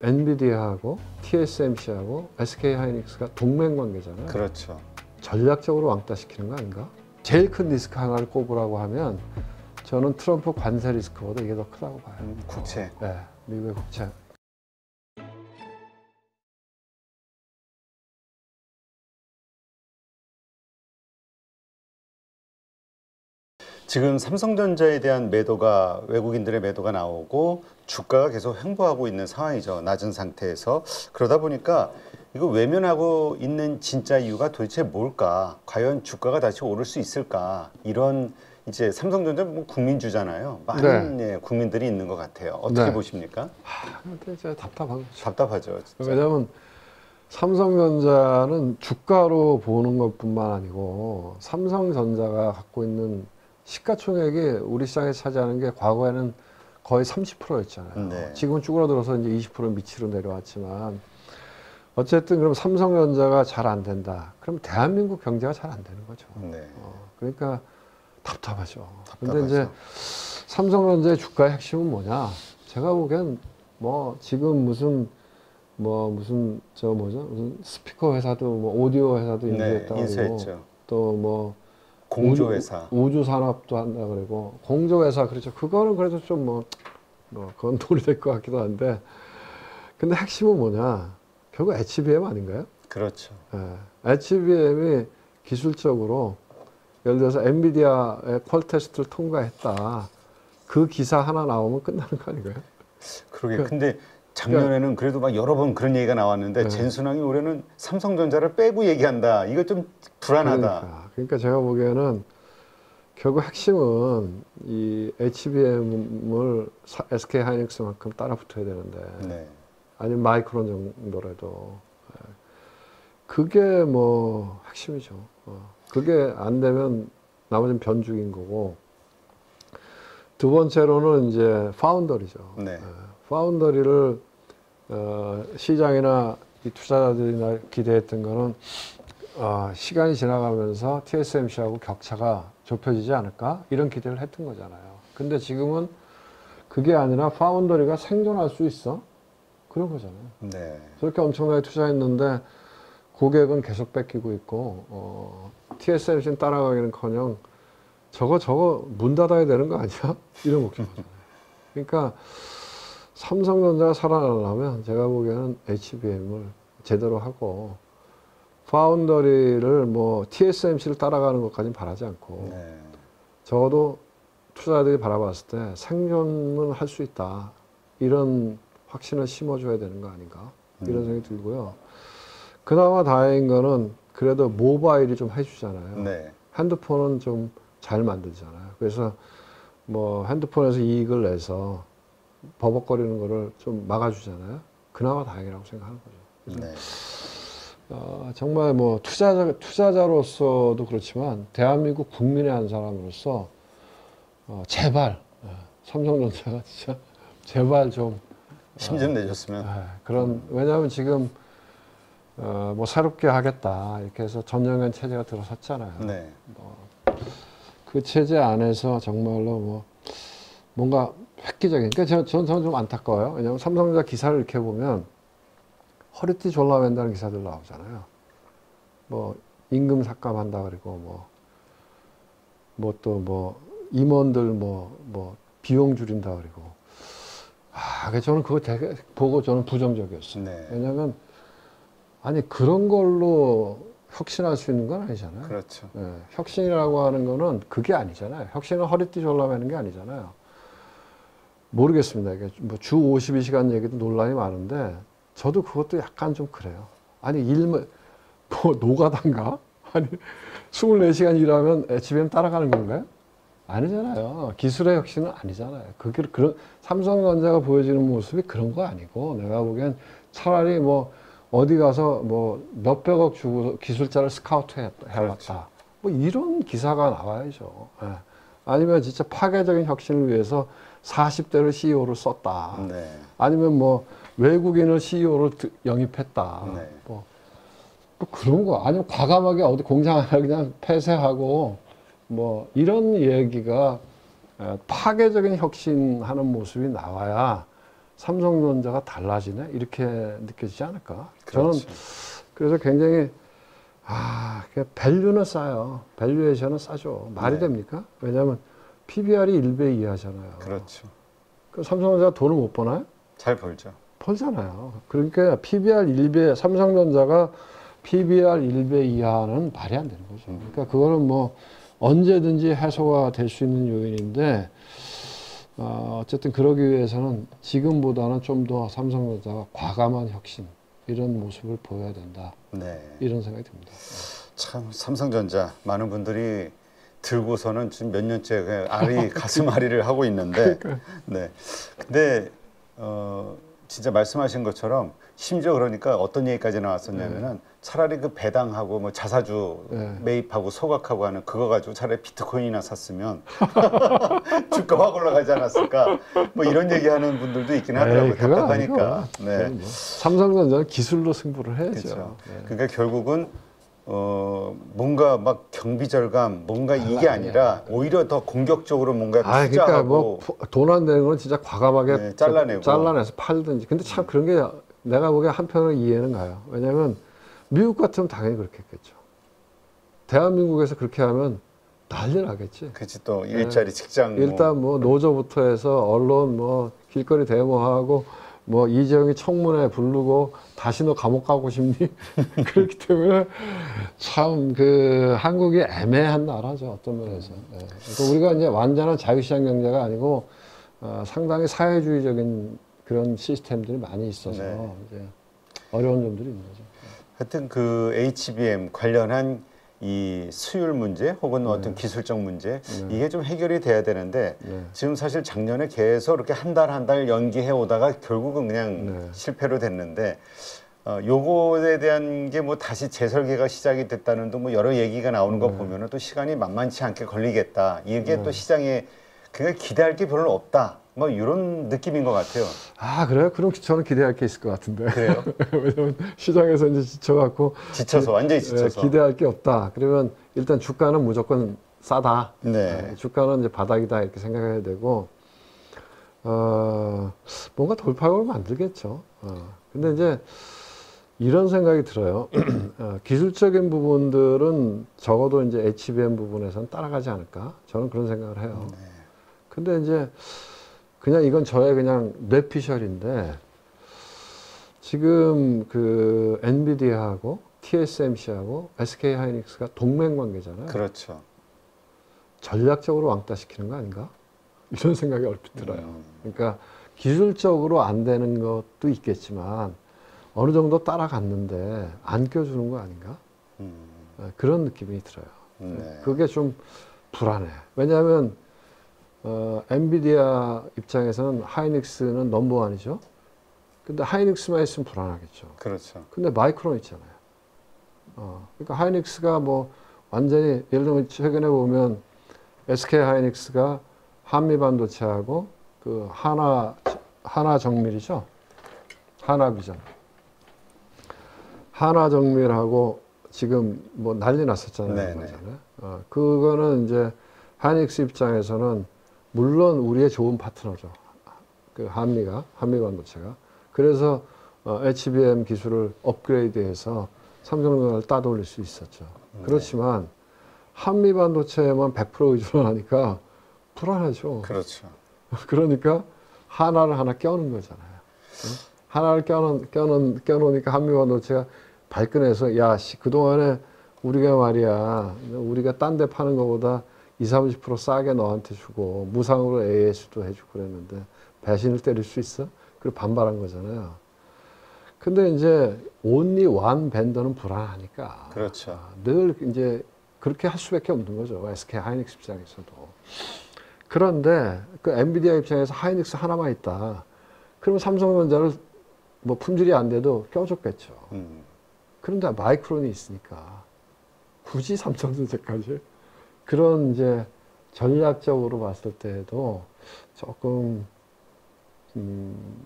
엔비디아하고 TSMC하고 SK하이닉스가 동맹 관계잖아요. 그렇죠. 전략적으로 왕따시키는 거 아닌가? 제일 큰 리스크 하나를 꼽으라고 하면 저는 트럼프 관세 리스크보다 이게 더 크다고 봐요. 국채. 네, 미국의 국채. 지금 삼성전자에 대한 매도가 외국인들의 매도가 나오고 주가가 계속 횡보하고 있는 상황이죠. 낮은 상태에서. 그러다 보니까 이거 외면하고 있는 진짜 이유가 도대체 뭘까? 과연 주가가 다시 오를 수 있을까? 이런 이제 삼성전자 뭐 국민주잖아요. 많은 네. 국민들이 있는 것 같아요. 어떻게 네. 보십니까? 근데 이제 답답하죠. 답답하죠. 진짜. 왜냐하면 삼성전자는 주가로 보는 것뿐만 아니고 삼성전자가 갖고 있는 시가총액이 우리 시장에 차지하는 게 과거에는 거의 30%였잖아요. 네. 지금은 쭈그러들어서 이제 20% 밑으로 내려왔지만 어쨌든 그럼 삼성전자가 잘 안 된다. 그럼 대한민국 경제가 잘 안 되는 거죠. 네. 그러니까 답답하죠. 근데 이제 삼성전자의 주가의 핵심은 뭐냐? 제가 보기엔 뭐 지금 무슨 스피커 회사도 뭐 오디오 회사도 인수했다고 인수했죠. 또 뭐 공조회사. 우주 산업도 한다 그러고 공조회사 그렇죠. 그거는 그래도 좀 그건 돈이 될 것 같기도 한데 근데 핵심은 뭐냐? 결국 HBM 아닌가요? 그렇죠. HBM이 기술적으로 예를 들어서 엔비디아의 퀄 테스트를 통과했다. 그 기사 하나 나오면 끝나는 거 아닌가요? 그러게. 근데 작년에는 그래도 막 여러 번 그런 얘기가 나왔는데 젠순왕이 올해는 삼성전자를 빼고 얘기한다. 이거 좀 불안하다. 그러니까 제가 보기에는 결국 핵심은 이 HBM을 SK하이닉스만큼 따라 붙어야 되는데 네. 아니면 마이크론 정도라도 그게 뭐 핵심이죠. 그게 안 되면 나머지는 변죽인 거고 두 번째로는 이제 파운더리죠. 네. 파운더리를 시장이나 이 투자자들이나 기대했던 거는 시간이 지나가면서 TSMC하고 격차가 좁혀지지 않을까 이런 기대를 했던 거잖아요. 근데 지금은 그게 아니라 파운더리가 생존할 수 있어? 그런 거잖아요. 네. 저렇게 엄청나게 투자했는데 고객은 계속 뺏기고 있고 TSMC는 따라가기는커녕 저거 문 닫아야 되는 거 아니야? 이런 걱정하잖아요. 그러니까 삼성전자가 살아나려면 제가 보기에는 HBM을 제대로 하고 파운더리를 뭐 TSMC를 따라가는 것까지는 바라지 않고 적어도 투자자들이 바라봤을 때 생존은 할 수 있다. 이런 확신을 심어줘야 되는 거 아닌가 이런 생각이 들고요. 그나마 다행인 거는 그래도 모바일이 좀 해주잖아요. 네. 핸드폰은 좀 잘 만들잖아요. 그래서 뭐 핸드폰에서 이익을 내서 버벅거리는 거를 좀 막아주잖아요. 그나마 다행이라고 생각하는 거죠. 그래서 정말 뭐 투자자로서도 그렇지만 대한민국 국민의 한 사람으로서 제발 삼성전자가 진짜 제발 좀 힘 좀 내줬으면 그런 왜냐하면 지금 뭐 새롭게 하겠다 이렇게 해서 전용현 체제가 들어섰잖아요. 네. 그 체제 안에서 정말로 뭐 뭔가 획기적인 그러니까 저는 좀 안타까워요. 왜냐하면 삼성전자 기사를 이렇게 보면 허리띠 졸라맨다는 기사들 나오잖아요. 뭐 임금 삭감한다 그리고 뭐 또 임원들 뭐 비용 줄인다 그리고 저는 그거 되게 보고 저는 부정적이었어요. 네. 왜냐하면 아니 그런 걸로 혁신할 수 있는 건 아니잖아요. 그렇죠. 혁신이라고 하는 거는 그게 아니잖아요. 혁신은 허리띠 졸라매는 게 아니잖아요. 모르겠습니다. 이게 뭐 주 52시간 얘기도 논란이 많은데 저도 그것도 약간 좀 그래요. 아니 일뭐 노가다인가? 아니 24시간 일하면 HBM 따라가는 건가요? 아니잖아요. 기술의 혁신은 아니잖아요. 그런 삼성전자가 보여지는 모습이 그런 거 아니고 내가 보기엔 차라리 뭐 어디 가서 뭐 몇백억 주고 기술자를 스카우트 해왔다. 그렇죠. 뭐 이런 기사가 나와야죠. 아니면 진짜 파괴적인 혁신을 위해서 40대를 CEO로 썼다. 네. 아니면 뭐 외국인을 CEO로 영입했다. 네. 뭐 그런 거 아니면 과감하게 어디 공장 하나 그냥 폐쇄하고 뭐 이런 얘기가 파괴적인 혁신하는 모습이 나와야 삼성전자가 달라지네 이렇게 느껴지지 않을까? 그렇죠. 저는 그래서 굉장히 밸류는 싸요. 밸류에이션은 싸죠. 말이 네. 됩니까? 왜냐하면 PBR이 1배 이하잖아요. 그렇죠. 그 삼성전자가 돈을 못 버나요? 잘 벌죠. 벌잖아요. 그러니까 PBR 1배, 삼성전자가 PBR 1배 이하는 말이 안 되는 거죠. 그러니까 그거는 뭐 언제든지 해소가 될 수 있는 요인인데, 어쨌든 그러기 위해서는 지금보다는 좀 더 삼성전자가 과감한 혁신, 이런 모습을 보여야 된다. 네. 이런 생각이 듭니다. 참 삼성전자 많은 분들이 들고서는 지금 몇 년째 그 가슴 앓이를 하고 있는데, 네. 근데 진짜 말씀하신 것처럼 심지어 그러니까 어떤 얘기까지 나왔었냐면은 차라리 그 배당하고 뭐 자사주 매입하고 소각하고 하는 그거 가지고 차라리 비트코인이나 샀으면 주가 확 올라가지 않았을까? 뭐 이런 얘기하는 분들도 있긴 하더라고요. 답답하니까. 네. 뭐 삼성전자는 기술로 승부를 해야죠. 그렇죠. 네. 그러니까 결국은 뭔가 막 경비 절감, 뭔가 이게 아니라 오히려 더 공격적으로 뭔가 투자하고. 그러니까 뭐 돈 안 되는 건 진짜 과감하게 네, 잘라내서 팔든지. 근데 참 그런 게 내가 보기에 한편으로 이해는 가요. 왜냐하면 미국 같으면 당연히 그렇게 했겠죠. 대한민국에서 그렇게 하면 난리 나겠지. 그렇지, 또 일자리 직장. 일단 뭐 노조부터 해서 언론 뭐 길거리 데모하고 뭐 이재용이 청문회 부르고 다시 너 감옥 가고 싶니? 그렇기 때문에 참 그 한국이 애매한 나라죠, 어떤 면에서. 그러니까 우리가 이제 완전한 자유시장 경제가 아니고 상당히 사회주의적인 그런 시스템들이 많이 있어서 이제 어려운 점들이 있는 거죠. 하여튼 그 HBM 관련한 이 수율 문제 혹은 어떤 기술적 문제 이게 좀 해결이 돼야 되는데 지금 사실 작년에 계속 이렇게 한 달 연기해 오다가 결국은 그냥 실패로 됐는데 요거에 대한 게 뭐 다시 재설계가 시작이 됐다는 등 뭐 여러 얘기가 나오는 거 보면은 또 시간이 만만치 않게 걸리겠다. 이게 또 시장에 그냥 기대할 게 별로 없다. 뭐 이런 느낌인 것 같아요. 그래요? 그럼 저는 기대할 게 있을 것 같은데. 그래요? 왜냐면 시장에서 이제 지쳐갖고. 완전히 지쳐서. 기대할 게 없다. 그러면 일단 주가는 무조건 싸다. 네. 주가는 이제 바닥이다. 이렇게 생각해야 되고, 뭔가 돌파구를 만들겠죠. 근데 이제 이런 생각이 들어요. 기술적인 부분들은 적어도 이제 HBM 부분에서는 따라가지 않을까? 저는 그런 생각을 해요. 근데 이제 그냥 이건 저의 그냥 뇌피셜인데 지금 그 엔비디아하고 TSMC하고 SK 하이닉스가 동맹 관계잖아요. 그렇죠. 전략적으로 왕따시키는 거 아닌가? 이런 생각이 얼핏 들어요. 그러니까 기술적으로 안 되는 것도 있겠지만 어느 정도 따라갔는데 안 껴주는 거 아닌가? 그런 느낌이 들어요. 그게 좀 불안해. 왜냐하면 엔비디아 입장에서는 하이닉스는 넘버원이죠. 근데 하이닉스만 있으면 불안하겠죠. 그렇죠. 근데 마이크론 있잖아요. 그러니까 하이닉스가 뭐 완전히 예를 들면 최근에 보면 SK 하이닉스가 한미반도체하고 그 하나정밀이죠. 하나비전. 하나정밀하고 지금 뭐 난리 났었잖아요. 그거는 이제 하이닉스 입장에서는 물론 우리의 좋은 파트너죠. 그 한미반도체가. 그래서 HBM 기술을 업그레이드해서 삼성전자를 따돌릴 수 있었죠. 그렇지만 한미반도체에만 100% 의존하니까 불안하죠. 그렇죠. 그러니까 하나를 하나 껴는 거잖아요. 하나를 껴놓으니까 한미반도체가 발끈해서 야, 그동안에 우리가 말이야, 우리가 딴 데 파는 것보다 20-30% 싸게 너한테 주고 무상으로 AS도 해주고 그랬는데 배신을 때릴 수 있어? 그리고 반발한 거잖아요. 근데 이제 only one 벤더는 불안하니까. 그렇죠. 늘 이제 그렇게 할 수밖에 없는 거죠. SK 하이닉스 입장에서도. 그런데 그 엔비디아 입장에서 하이닉스 하나만 있다. 그러면 삼성전자를 뭐 품질이 안 돼도 껴줬겠죠. 그런데 마이크론이 있으니까 굳이 삼성전자까지 그런 이제 전략적으로 봤을 때도 조금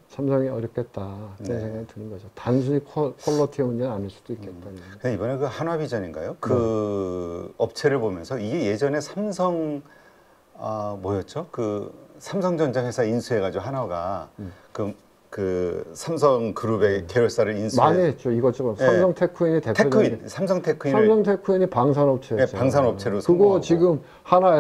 삼성이 어렵겠다 그런 생각이 드는 거죠. 단순히 퀄리티 문제는 아닐 수도 있겠다. 이번에 그 한화비전인가요? 그 업체를 보면서 이게 예전에 삼성 뭐였죠? 그 삼성전자 회사 인수해가지고 한화가 그 그 삼성그룹의 계열사를 인수해 많이 했죠. 이것저것. 예. 삼성 테크윈이 대표적인 삼성 테크윈을 삼성 테크윈이 방산업체였죠. 예, 방산업체로 그거 성공하고. 지금 하나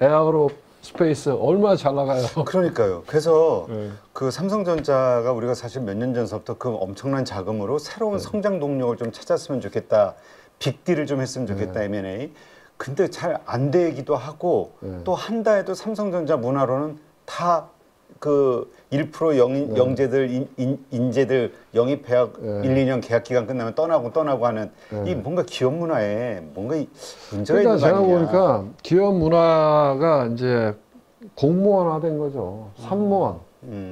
에어로스페이스 얼마나 잘 나가요. 그러니까요. 그래서 예. 그 삼성전자가 우리가 사실 몇 년 전서부터 그 엄청난 자금으로 새로운 성장 동력을 좀 찾았으면 좋겠다. 빅딜을 좀 했으면 좋겠다. M&A. 근데 잘 안 되기도 하고 또 한다 해도 삼성전자 문화로는 다 그 1% 영재들 인재들 영입해야 1, 2년 계약 기간 끝나면 떠나고 하는 이 뭔가 기업 문화에 뭔가 문제가 그러니까 있는 거 제가 아니냐. 보니까 기업 문화가 이제 공무원화된 거죠. 삼무원.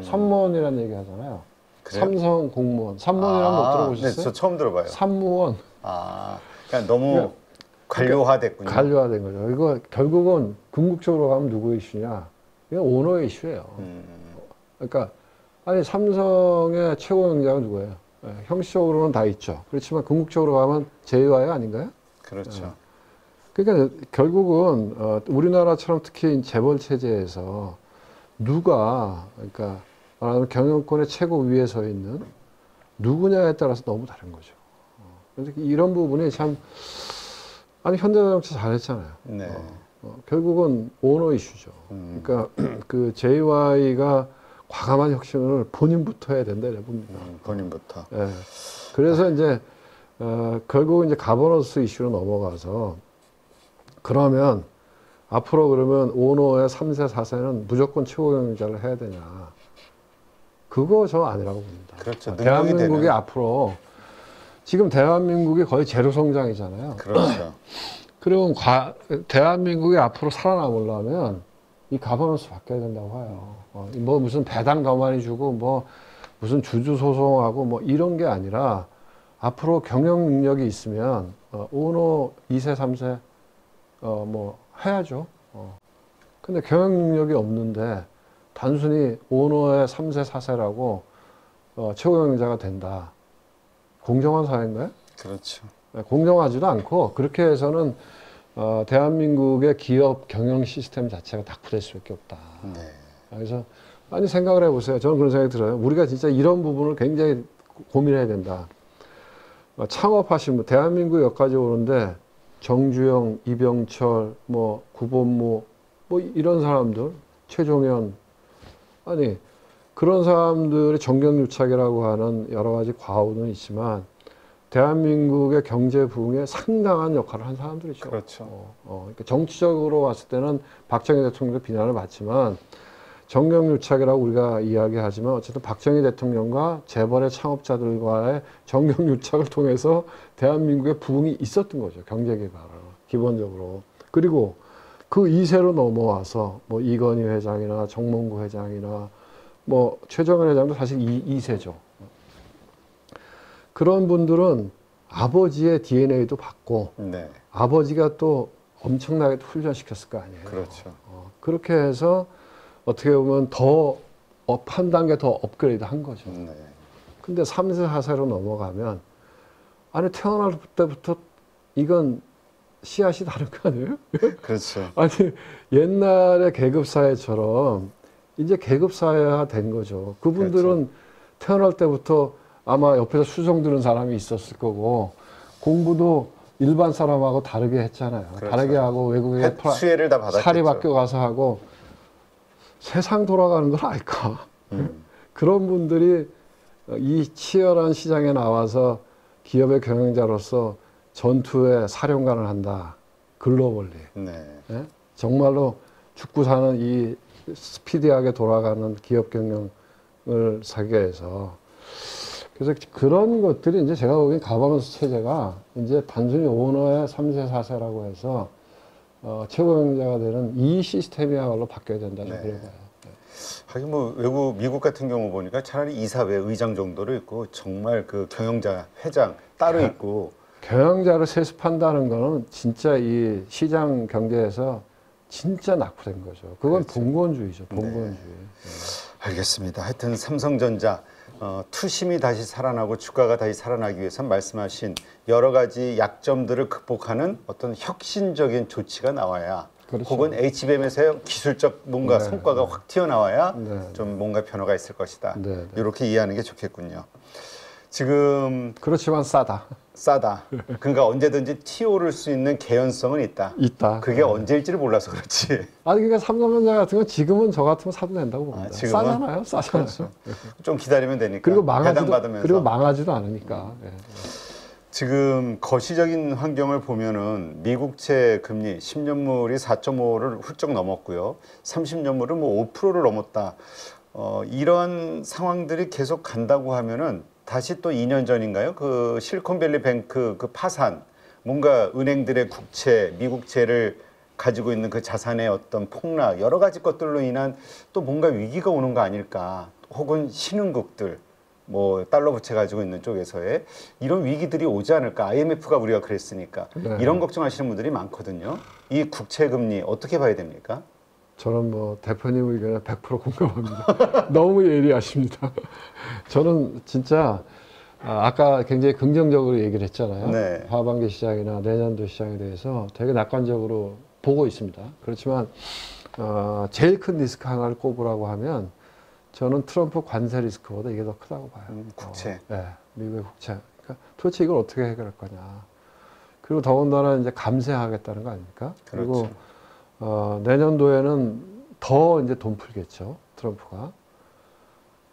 삼무원이라는 얘기 하잖아요. 그래요? 삼성 공무원. 삼무원이라는 거 들어보셨어요? 네, 저 처음 들어봐요. 삼무원. 그러니까 너무 관료화됐군요. 관료화된 거죠. 이거 결국은 궁극적으로 가면 누구 이슈냐? 이건 오너의 이슈예요. 그러니까 아니 삼성의 최고 경자가 누구예요? 예, 형식적으로는 다 있죠. 그렇지만 궁극적으로 가면 JY 아닌가요? 그렇죠. 그러니까 결국은 우리나라처럼 특히 재벌 체제에서 누가 그러니까 말하자면 경영권의 최고 위에 서 있는 누구냐에 따라서 너무 다른 거죠. 그래서 이런 부분이 참 아니 현대자동차 잘했잖아요. 네. 결국은 오너 이슈죠. 그러니까 그 JY가 과감한 혁신을 본인부터 해야 된다 이래 봅니다. 본인부터. 예. 그래서 이제 결국 이제 가버넌스 이슈로 넘어가서 그러면 앞으로 그러면 오너의 3세, 4세는 무조건 최고 경영자를 해야 되냐? 그거 저 아니라고 봅니다. 그렇죠. 대한민국이 앞으로 지금 대한민국이 거의 제로 성장이잖아요. 그렇죠. 그리고 대한민국이 앞으로 살아남으려면 이 가버넌스 바뀌어야 된다고 해요. 뭐 무슨 배당 더 많이 주고 뭐 무슨 주주 소송하고 뭐 이런 게 아니라 앞으로 경영 능력이 있으면 오너 2세, 3세 뭐 해야죠. 근데 경영 능력이 없는데 단순히 오너의 3세, 4세라고 최고 경영자가 된다. 공정한 사회인가요? 그렇죠. 공정하지도 않고 그렇게 해서는 대한민국의 기업 경영 시스템 자체가 낙후될 수밖에 없다. 네. 그래서 많이 생각을 해보세요. 저는 그런 생각이 들어요. 우리가 진짜 이런 부분을 굉장히 고민해야 된다. 창업하신 분, 대한민국 여기까지 오는데 정주영, 이병철, 뭐 구본무, 뭐 이런 사람들, 최종현, 아니 그런 사람들의 정경유착이라고 하는 여러 가지 과오는 있지만 대한민국의 경제 부흥에 상당한 역할을 한 사람들이죠. 그렇죠. 그러니까 정치적으로 봤을 때는 박정희 대통령도 비난을 받지만 정경유착이라고 우리가 이야기하지만 어쨌든 박정희 대통령과 재벌의 창업자들과의 정경유착을 통해서 대한민국의 부흥이 있었던 거죠. 경제 개발을 기본적으로. 그리고 그 2세로 넘어와서 뭐 이건희 회장이나 정몽구 회장이나 뭐 최정은 회장도 사실 2세죠. 그런 분들은 아버지의 DNA도 받고 네. 아버지가 또 엄청나게 훈련시켰을 거 아니에요. 그렇죠. 그렇게 해서 어떻게 보면 더 한 단계 더 업그레이드 한 거죠. 네. 근데 3세, 4세로 넘어가면 아니 태어날 때부터 이건 씨앗이 다른 거 아니에요? 그렇죠. 아니 옛날의 계급사회처럼 이제 계급사회화 된 거죠. 그분들은 그렇죠. 태어날 때부터 아마 옆에서 수정 들은 사람이 있었을 거고 공부도 일반 사람하고 다르게 했잖아요. 그렇죠. 다르게 하고 외국에 수혜를 다 받았겠죠. 사립학교 가서 하고 세상 돌아가는 걸 알까? 그런 분들이 이 치열한 시장에 나와서 기업의 경영자로서 전투의 사령관을 한다. 글로벌리. 네. 예? 정말로 죽고 사는 이 스피디하게 돌아가는 기업 경영을 세계에서 그래서 그런 것들이 이제 제가 보기엔 가버넌스 체제가 이제 단순히 오너의 3세, 4세라고 해서 최고 경영자가 되는 이 시스템이야말로 바뀌어야 된다. 저는 그래 봐요. 하긴 뭐 외국 미국 같은 경우 보니까 차라리 이사회 의장 정도로 있고 정말 그 경영자 회장 따로 있고 경영자를 세습한다는 거는 진짜 이 시장 경제에서 진짜 낙후된 거죠. 그건 그렇죠. 봉건주의죠. 봉건주의. 알겠습니다. 하여튼 삼성전자 투심이 다시 살아나고 주가가 다시 살아나기 위해서 말씀하신 여러 가지 약점들을 극복하는 어떤 혁신적인 조치가 나와야 그렇죠. 혹은 HBM에서의 기술적 뭔가 네, 성과가 확 튀어나와야 네, 좀 뭔가 변화가 있을 것이다. 네, 네. 이렇게 이해하는 게 좋겠군요. 지금 그렇지만 싸다. 싸다. 그러니까 언제든지 튀어오를 수 있는 개연성은 있다. 있다. 그게 네. 언제일지를 몰라서 그렇지. 아니 그러니까 삼성전자 같은 건 지금은 저 같으면 사도 된다고 봅니다. 지금은? 싸잖아요. 싸잖아요. 좀 기다리면 되니까. 그리고 망하지도 배당받으면서. 그리고 망하지도 않으니까. 예. 지금 거시적인 환경을 보면은 미국채 금리 10년물이 4.5를 훌쩍 넘었고요. 30년물은 뭐 5%를 넘었다. 이런 상황들이 계속 간다고 하면은 다시 또 2년 전인가요? 그 실리콘밸리 뱅크 그 파산, 뭔가 은행들의 국채, 미국채를 가지고 있는 그 자산의 어떤 폭락, 여러 가지 것들로 인한 또 뭔가 위기가 오는 거 아닐까? 혹은 신흥국들, 뭐 달러 부채 가지고 있는 쪽에서의 이런 위기들이 오지 않을까? IMF가 우리가 그랬으니까 네. 이런 걱정하시는 분들이 많거든요. 이 국채 금리 어떻게 봐야 됩니까? 저는 뭐 대표님 의견에 100% 공감합니다. 너무 예리하십니다. 저는 진짜 아까 굉장히 긍정적으로 얘기를 했잖아요. 네. 하반기 시장이나 내년도 시장에 대해서 되게 낙관적으로 보고 있습니다. 그렇지만 제일 큰 리스크 하나를 꼽으라고 하면 저는 트럼프 관세 리스크보다 이게 더 크다고 봐요. 국채. 네, 미국의 국채. 그러니까 도대체 이걸 어떻게 해결할 거냐. 그리고 더군다나 이제 감세하겠다는 거 아닙니까? 그리고 그렇죠. 내년도에는 더 이제 돈 풀겠죠, 트럼프가.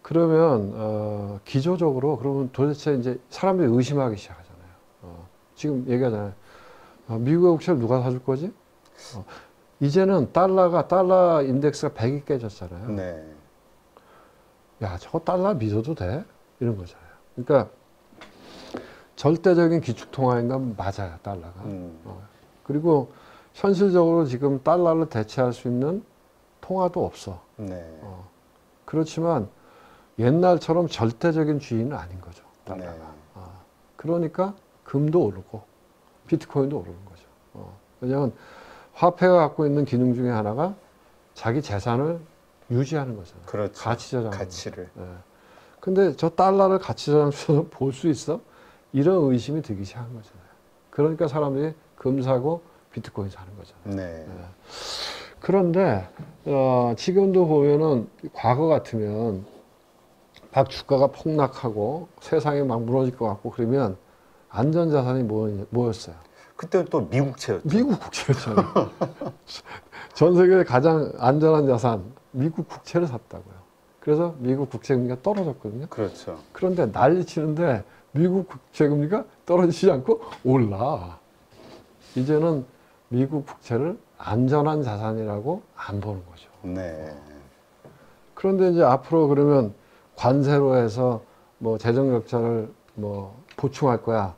그러면 기조적으로 그러면 도대체 이제 사람들이 의심하기 시작하잖아요. 지금 얘기하잖아요. 미국의 국채를 누가 사줄 거지? 이제는 달러 인덱스가 100이 깨졌잖아요. 네. 야, 저거 달러 믿어도 돼? 이런 거잖아요. 그러니까 절대적인 기축통화인 건 맞아요, 달러가. 그리고 현실적으로 지금 달러를 대체할 수 있는 통화도 없어. 네. 그렇지만 옛날처럼 절대적인 주인은 아닌 거죠, 달러가. 네. 그러니까 금도 오르고 비트코인도 오르는 거죠. 왜냐하면 화폐가 갖고 있는 기능 중에 하나가 자기 재산을 유지하는 거잖아요. 그렇죠. 가치 저장. 가치를. 근데 저 달러를 가치 저장소에서 볼 수 있어? 이런 의심이 들기 시작한 거잖아요. 그러니까 사람들이 금 사고 비트코인 사는 거잖아요. 네. 그런데 지금도 보면은 과거 같으면 막 주가가 폭락하고 세상이 막 무너질 것 같고 그러면 안전자산이 뭐였어요? 그때는 또 미국채였죠. 미국 국채였잖아요. 전 세계의 가장 안전한 자산 미국 국채를 샀다고요. 그래서 미국 국채금리가 떨어졌거든요. 그렇죠. 그런데 난리 치는데 미국 국채금리가 떨어지지 않고 올라. 이제는 미국 국채를 안전한 자산이라고 안 보는 거죠. 네. 그런데 이제 앞으로 그러면 관세로 해서 뭐 재정 적자를 뭐 보충할 거야.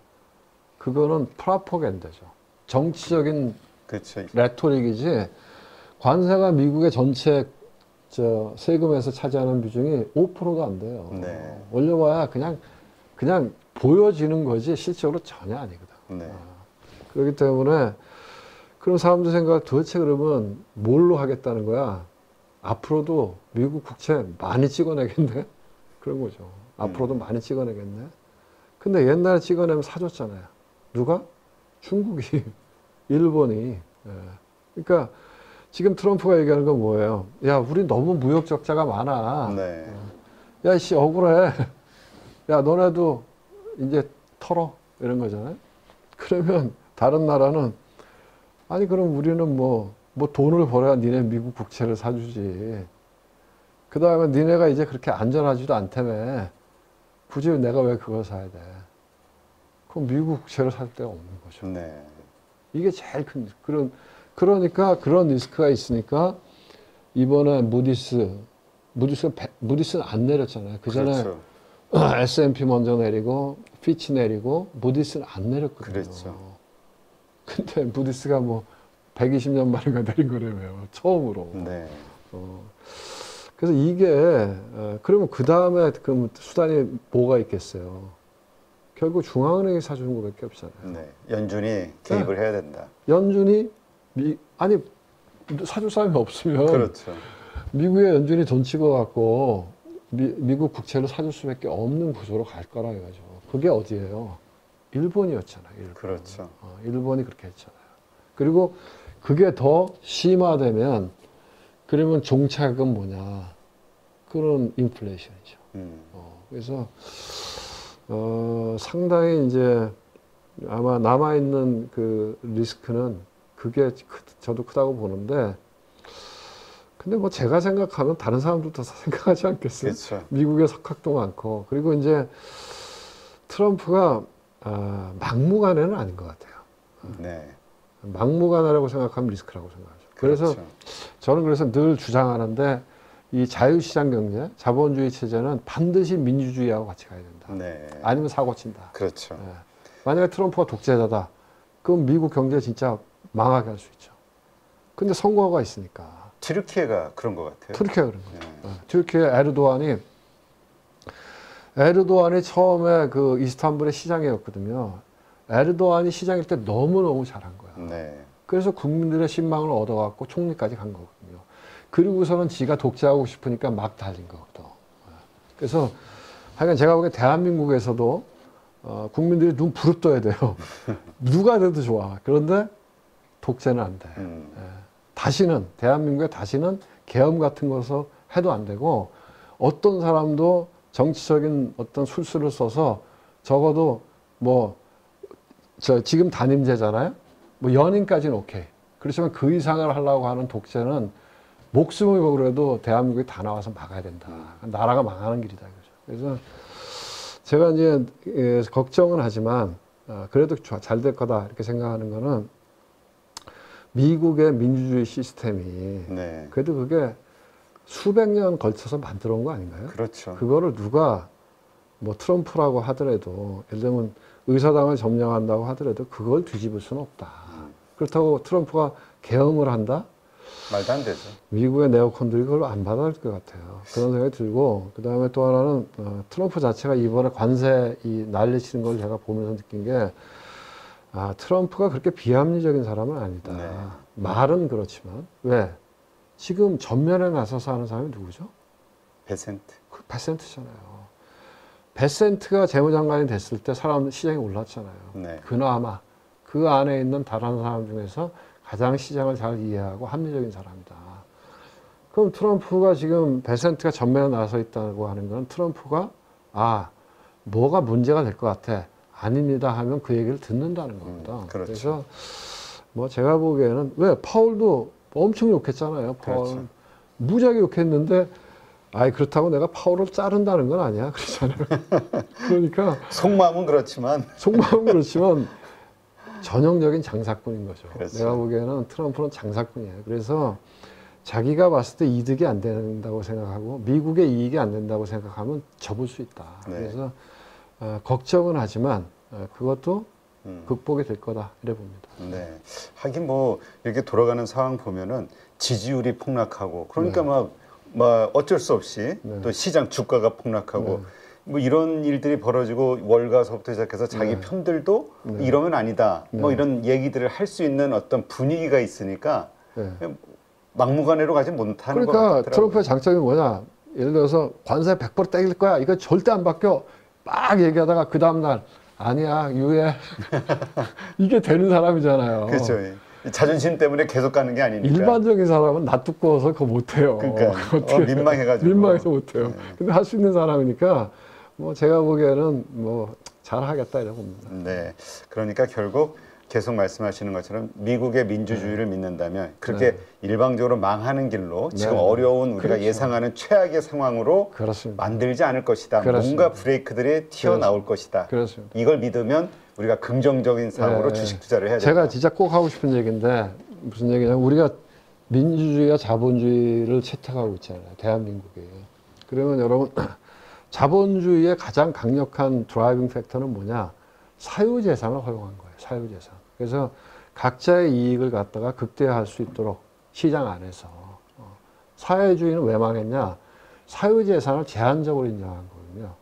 그거는 프라포간다죠. 정치적인 그렇죠. 레토릭이지. 관세가 미국의 전체 세금에서 차지하는 비중이 5%도 안 돼요. 네. 올려봐야 그냥 보여지는 거지 실제로 전혀 아니거든. 네. 그렇기 때문에 그럼 사람들 생각 도대체 그러면 뭘로 하겠다는 거야? 앞으로도 미국 국채 많이 찍어내겠네? 그런 거죠. 앞으로도 많이 찍어내겠네? 근데 옛날에 찍어내면 사줬잖아요. 누가? 중국이, 일본이. 그러니까 지금 트럼프가 얘기하는 건 뭐예요? 야, 우리 너무 무역 적자가 많아. 네. 야, 씨, 억울해. 야, 너네도 이제 털어. 이런 거잖아요. 그러면 다른 나라는 아니, 그럼 우리는 뭐 돈을 벌어야 니네 미국 국채를 사주지. 그 다음에 니네가 이제 그렇게 안전하지도 않다며. 굳이 내가 왜 그걸 사야 돼? 그럼 미국 국채를 살 데가 없는 거죠. 네. 이게 제일 큰, 그러니까 그런 리스크가 있으니까 이번에 무디스는 안 내렸잖아요. 그 전에 그렇죠. S&P 먼저 내리고, 피치 내리고, 무디스는 안 내렸거든요. 그랬죠. 근데 무디스가 뭐 120년 만인가 내린 거라며요. 처음으로. 네. 그래서 이게, 그러면 그 다음에 그 수단이 뭐가 있겠어요? 결국 중앙은행이 사주는 것밖에 없잖아요. 네. 연준이 개입을 해야 된다. 연준이, 아니, 사줄 사람이 없으면. 그렇죠. 미국의 연준이 돈 찍어갖고 미국 국채를 사줄 수밖에 없는 구조로 갈 거라 해가지고. 그게 어디예요? 일본이었잖아요. 일본. 그렇죠. 일본이 그렇게 했잖아요. 그리고 그게 더 심화되면 그러면 종착은 뭐냐? 그런 인플레이션이죠. 그래서 상당히 이제 아마 남아있는 그 리스크는 그게 저도 크다고 보는데 근데 뭐 제가 생각하면 다른 사람들도 다 생각하지 않겠어요? 그렇죠. 미국에 석학도 많고 그리고 이제 트럼프가 막무가내는 아닌 것 같아요. 네. 막무가내라고 생각하면 리스크라고 생각하죠. 그래서 그렇죠. 저는 그래서 늘 주장하는데 이 자유시장 경제, 자본주의 체제는 반드시 민주주의하고 같이 가야 된다. 네. 아니면 사고 친다. 그렇죠. 예. 만약에 트럼프가 독재자다. 그럼 미국 경제 진짜 망하게 할 수 있죠. 근데 선거가 있으니까. 튀르키예가 그런 것 같아요. 튀르키예가 그런 거죠. 네. 튀르키예 에르도안이 처음에 그 이스탄불의 시장이었거든요. 에르도안이 시장일 때 너무너무 잘한 거야. 네. 그래서 국민들의 신망을 얻어갖고 총리까지 간 거거든요. 그리고서는 지가 독재하고 싶으니까 막 달린 거거든. 그래서 하여간 제가 보기엔 대한민국에서도 국민들이 눈 부릅떠야 돼요. 누가 돼도 좋아. 그런데 독재는 안 돼. 다시는 대한민국에 다시는 계엄 같은 것을 해도 안 되고 어떤 사람도 정치적인 어떤 술수를 써서 적어도 뭐 지금 단임제잖아요. 뭐 연임까지는 오케이. 그렇지만 그 이상을 하려고 하는 독재는 목숨을 걸고라도 대한민국이 다 나와서 막아야 된다. 나라가 망하는 길이다. 그래서 제가 이제 걱정은 하지만 그래도 잘 될 거다 이렇게 생각하는 거는 미국의 민주주의 시스템이 네. 그래도 그게 수백 년 걸쳐서 만들어 온 거 아닌가요? 그렇죠. 그거를 누가 뭐 트럼프라고 하더라도 예를 들면 의사당을 점령한다고 하더라도 그걸 뒤집을 수는 없다. 그렇다고 트럼프가 계엄을 한다? 말도 안 되죠. 미국의 네오콘들이 그걸 안 받아들일 것 같아요. 그런 생각이 들고 그 다음에 또 하나는 트럼프 자체가 이번에 관세 이 난리치는 걸 제가 보면서 느낀 게 트럼프가 그렇게 비합리적인 사람은 아니다. 네. 말은 그렇지만 왜? 지금 전면에 나서서 하는 사람이 누구죠? 베센트. 그 베센트잖아요. 베센트가 재무장관이 됐을 때 시장이 올랐잖아요. 네. 그나마 그 안에 있는 다른 사람 중에서 가장 시장을 잘 이해하고 합리적인 사람이다. 그럼 트럼프가 지금 베센트가 전면에 나서 있다고 하는 건 트럼프가 뭐가 문제가 될 것 같아. 아닙니다 하면 그 얘기를 듣는다는 겁니다. 그렇죠. 그래서 뭐 제가 보기에는 왜 파월도 엄청 욕했잖아요. 파월. 그렇죠. 무지하게 욕했는데 그렇다고 내가 파월을 자른다는 건 아니야. 그렇잖아요. 그러니까 속마음은 그렇지만 속마음은 그렇지만 전형적인 장사꾼인 거죠. 그렇죠. 내가 보기에는 트럼프는 장사꾼이에요. 그래서 자기가 봤을 때 이득이 안 된다고 생각하고 미국의 이익이 안 된다고 생각하면 접을 수 있다. 네. 그래서 걱정은 하지만 그것도 극복이 될 거다 이래 봅니다. 네. 하긴 뭐 이렇게 돌아가는 상황 보면은 지지율이 폭락하고 그러니까 막 어쩔 수 없이 또 시장 주가가 폭락하고 뭐 이런 일들이 벌어지고 월가서부터 시작해서 자기 편들도 이러면 아니다. 뭐 이런 얘기들을 할 수 있는 어떤 분위기가 있으니까 막무가내로 가지 못하는 것 그러니까 같더라고요. 트럼프의 장점이 뭐냐? 예를 들어서 관세 100% 떼길 거야. 이거 절대 안 바뀌어. 막 얘기하다가 그 다음날 아니야 유예. 이게 되는 사람이잖아요. 그렇죠. 자존심 때문에 계속 가는 게 아니니까. 일반적인 사람은 놔두고서 그거 못해요. 그러니까 민망해가지고. 민망해서 못해요. 근데 할 수 있는 사람이니까 뭐 제가 보기에는 뭐 잘하겠다 이렇게 봅니다. 네. 그러니까 결국 계속 말씀하시는 것처럼 미국의 민주주의를 믿는다면 그렇게 일방적으로 망하는 길로 지금 어려운 우리가 예상하는 최악의 상황으로 그렇습니다. 만들지 않을 것이다. 그렇습니다. 뭔가 브레이크들이 튀어나올 것이다. 그렇습니다. 이걸 믿으면 우리가 긍정적인 상황으로 주식 투자를 해야 된다. 제가 진짜 꼭 하고 싶은 얘기인데 무슨 얘기냐면 우리가 민주주의와 자본주의를 채택하고 있잖아요. 대한민국이. 그러면 여러분 자본주의의 가장 강력한 드라이빙 팩터는 뭐냐? 사유재산을 허용한 거예요. 사유재산. 그래서 각자의 이익을 갖다가 극대화할 수 있도록 시장 안에서 사회주의는 왜 망했냐? 사유재산을 제한적으로 인정한 거거든요.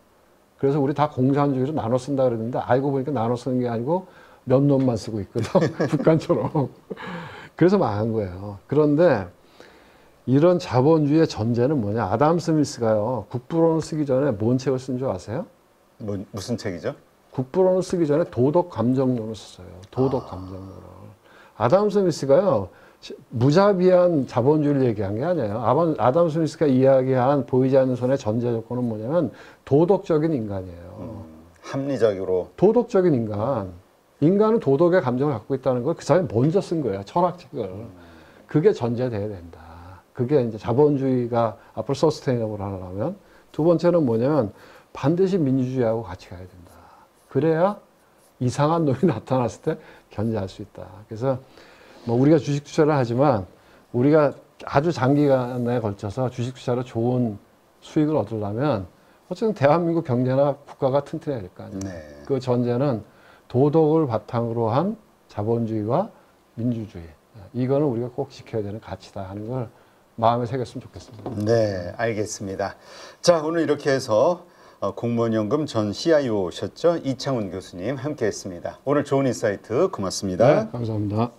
그래서 우리 다 공산주의로 나눠 쓴다 그랬는데 알고 보니까 나눠 쓰는 게 아니고 몇 놈만 쓰고 있거든. 북한처럼. 그래서 망한 거예요. 그런데 이런 자본주의의 전제는 뭐냐? 아담 스미스가요. 국부론을 쓰기 전에 뭔 책을 쓴 줄 아세요? 무슨 책이죠? 국부론을 쓰기 전에 도덕 감정론을 썼어요. 도덕 감정론을. 아담 스미스가요. 무자비한 자본주의를 얘기한 게 아니에요. 아담 스미스가 이야기한 보이지 않는 손의 전제 조건은 뭐냐면 도덕적인 인간이에요. 합리적으로. 도덕적인 인간. 인간은 도덕의 감정을 갖고 있다는 걸 그 사람이 먼저 쓴 거예요. 철학책을. 그게 전제돼야 된다. 그게 이제 자본주의가 앞으로 서스테이너블 하려면. 두 번째는 뭐냐면 반드시 민주주의하고 같이 가야 된다. 그래야 이상한 놈이 나타났을 때 견제할 수 있다. 그래서 뭐 우리가 주식 투자를 하지만 우리가 아주 장기간에 걸쳐서 주식 투자로 좋은 수익을 얻으려면 어쨌든 대한민국 경제나 국가가 튼튼해야 될 거 아니에요. 네. 그 전제는 도덕을 바탕으로 한 자본주의와 민주주의. 이거는 우리가 꼭 지켜야 되는 가치다 하는 걸 마음에 새겼으면 좋겠습니다. 네, 알겠습니다. 자, 오늘 이렇게 해서 공무원연금 전 CIO셨죠? 이창훈 교수님 함께했습니다. 오늘 좋은 인사이트 고맙습니다. 네, 감사합니다.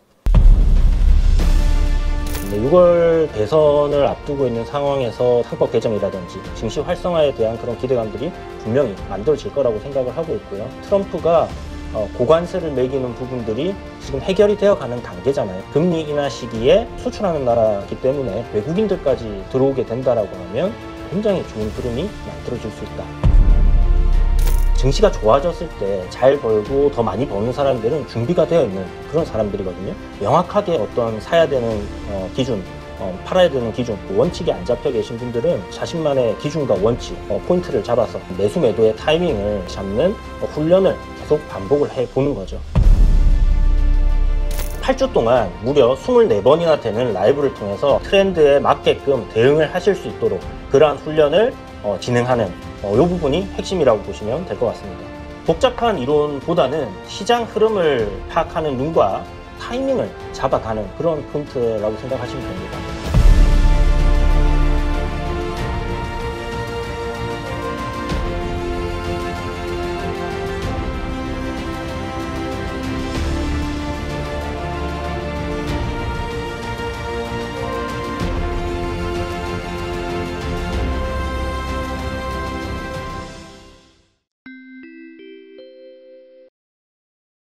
6월 대선을 앞두고 있는 상황에서 상법 개정이라든지 증시 활성화에 대한 그런 기대감들이 분명히 만들어질 거라고 생각을 하고 있고요. 트럼프가 고관세를 매기는 부분들이 지금 해결이 되어가는 단계잖아요. 금리 인하 시기에 수출하는 나라이기 때문에 외국인들까지 들어오게 된다라고 하면 굉장히 좋은 흐름이 만들어질 수 있다. 증시가 좋아졌을 때 잘 벌고 더 많이 버는 사람들은 준비가 되어 있는 그런 사람들이거든요. 명확하게 어떤 사야 되는 기준, 팔아야 되는 기준, 원칙이 안 잡혀 계신 분들은 자신만의 기준과 원칙, 포인트를 잡아서 매수 매도의 타이밍을 잡는 훈련을 계속 반복을 해보는 거죠. 8주 동안 무려 24번이나 되는 라이브를 통해서 트렌드에 맞게끔 대응을 하실 수 있도록 그러한 훈련을 진행하는 이 부분이 핵심이라고 보시면 될 것 같습니다. 복잡한 이론보다는 시장 흐름을 파악하는 눈과 타이밍을 잡아가는 그런 포인트라고 생각하시면 됩니다.